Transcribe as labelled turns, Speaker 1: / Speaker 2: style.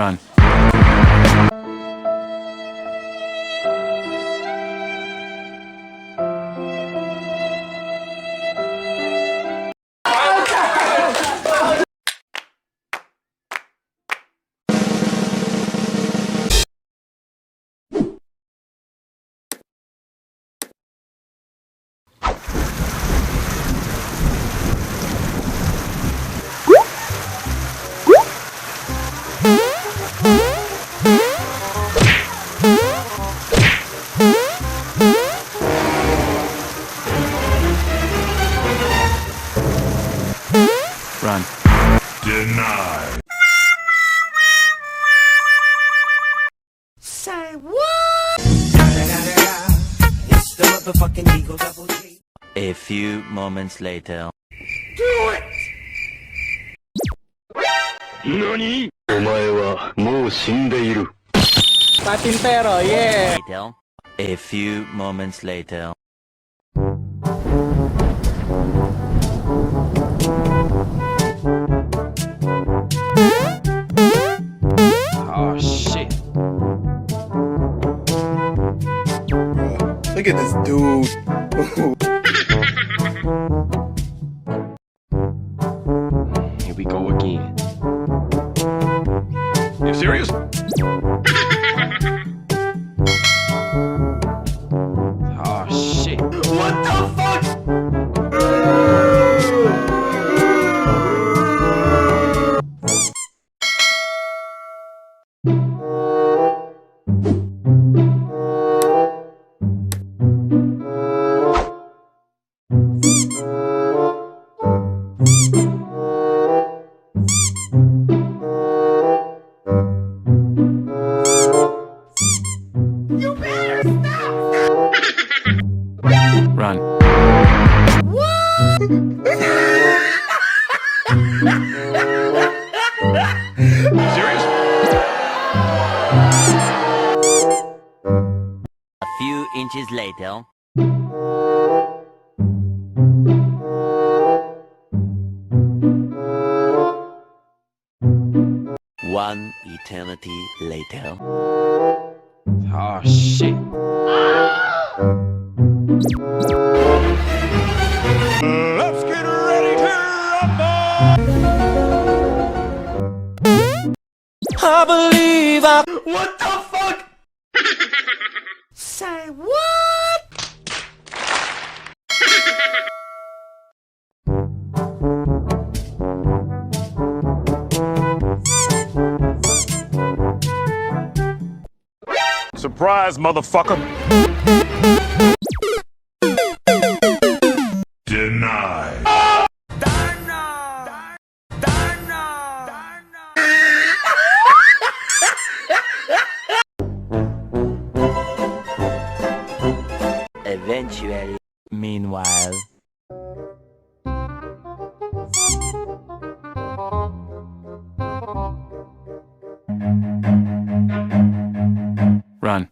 Speaker 1: Run. Run.
Speaker 2: Denied.
Speaker 3: Say what? It's the motherfucking Eagle Double G.
Speaker 4: A few moments later.
Speaker 3: Do it!
Speaker 2: NANI?
Speaker 5: Patintero, yeah!
Speaker 4: Later. A few moments later.
Speaker 5: Oh shit.
Speaker 6: Look at this dude.
Speaker 5: Here we go again.
Speaker 2: You serious?
Speaker 5: Oh shit.
Speaker 3: What the fuck? You better stop!
Speaker 1: Run.
Speaker 2: You serious?
Speaker 4: A few inches later. One eternity later.
Speaker 5: Oh shit.
Speaker 2: Let's get ready to rumble!
Speaker 3: I believe I. What the fuck? Say what?
Speaker 2: Surprise, motherfucker! Denied.
Speaker 4: Eventually. Meanwhile.
Speaker 1: Run.